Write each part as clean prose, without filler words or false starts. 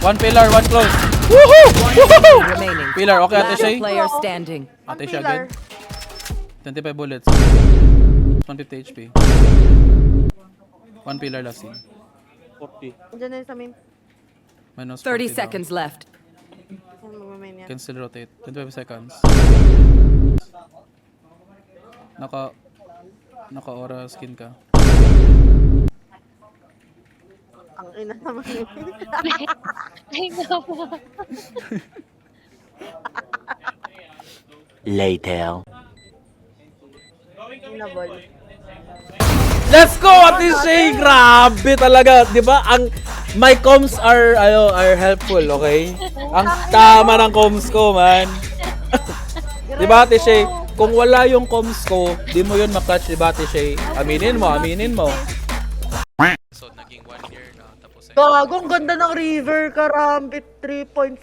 One pillar, one close. Woohoo! Woohoo! Remaining. Pillar, okay Ate Last Shay? player standing. Ate Ang Shay pillar. again. 25 bullets. 150 HP. One pillar last scene. 40. Diyan na yun sa main. Minus 30 40 now. seconds left. Yan, mag-main yan. Can still rotate. 25 seconds. Naka-aura skin ka. Ang ina naman yun. Ay, no. Later. Inabol. Let's go Ate Shay! Grabe talaga, 'di ba? Ang my comms are helpful, okay? Ang tama ng comms ko, man. 'Di ba Ate Shay? Kung wala yung comms ko, di mo yun ma-clutch, 'di ba Ate Shay? Aminin mo, aminin mo. So, naging 1 year na. Tapos, Gago, ang ganda ng River Karambit 3.0.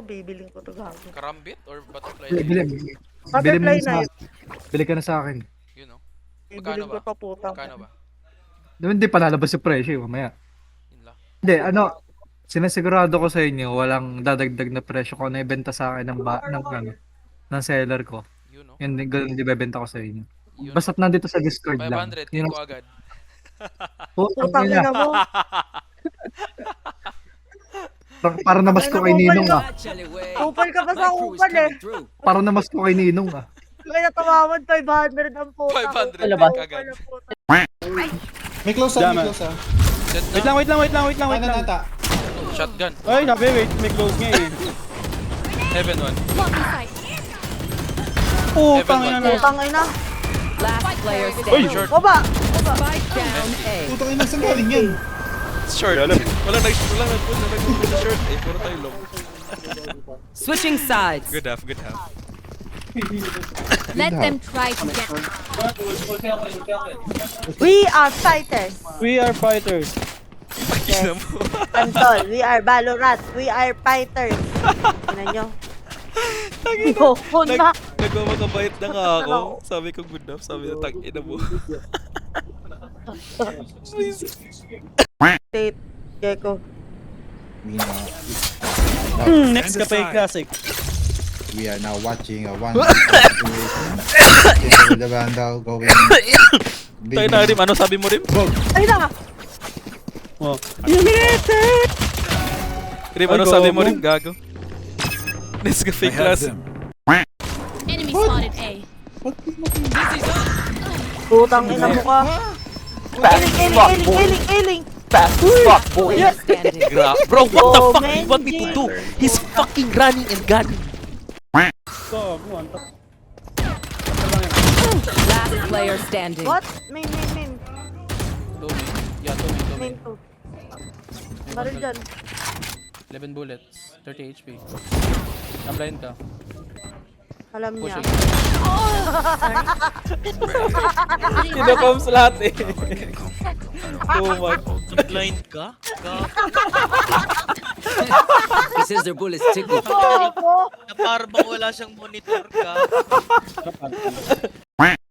Bibiling ko to gago. karambit or butterfly? Butterfly na yun. Bili ka na sa akin. Yun, no? Bibiling ko ba? to putang. Magkano ba? Hindi pa lalabas yung presyo mamaya. Yun lang. Hindi, sinasigurado ko sa inyo, walang dadagdag na presyo ko na ibenta sa akin ng seller ko. Yun, no? Yun din, ganun din ibebenta ko sa inyo. Yun. Basta't nandito sa Discord lang. 500, Yun ko agad. Putang ina mo. para namas ko kay Ninong ah. Kupal ka pa sa kupal eh. Para namas ko kay Ninong ah. Kaya tumawad 500 ang puta. 500 Kupal agad. ang puta. May close ah, may close ah. Set Wait na. lang. Ano Wait lang. Shotgun. Ay, nabi, wait. May close nga eh. Heaven 1. Putang ina na. Putang ina. Last player Uy, standing. short. Baba. Spike down A. Putang ina, saan galing yan? Short. Wala nag-push na short. Eh, puro tayo long. Switching sides. Good half, good half. Let them try to get We are fighters. We are fighters. Ina mo. Antol, we are Valorant. We are fighters. Tingnan nyo. Yoko na. Nagmamakabait na nga ako. Sabi ko good half. Sabi na tang-ina mo. State. Gecko. Next Cafe Classic. We are now watching a one situation. With the Vandal going. Tayo na, Rim. Ano sabi mo, Rim? Ay na. Oh. Rim, ano sabi mo, Rim? Gago. Let's go fake class. enemy spotted A. Putang ina mo ka. Ailing. Player standing. Bro, what the Oh, fuck man. you want me to do? He's fucking running and gunning. So, one. Last player standing. What? Main. Yeah, Main 2. Baril dyan. 11 bullets, 30 HP. Na-blind ka. Alam niya. Pushing. Kino-comms lahat eh. Oh my. Blind ka? This is their bullets tickle. Opo. Na parang wala siyang monitor ka.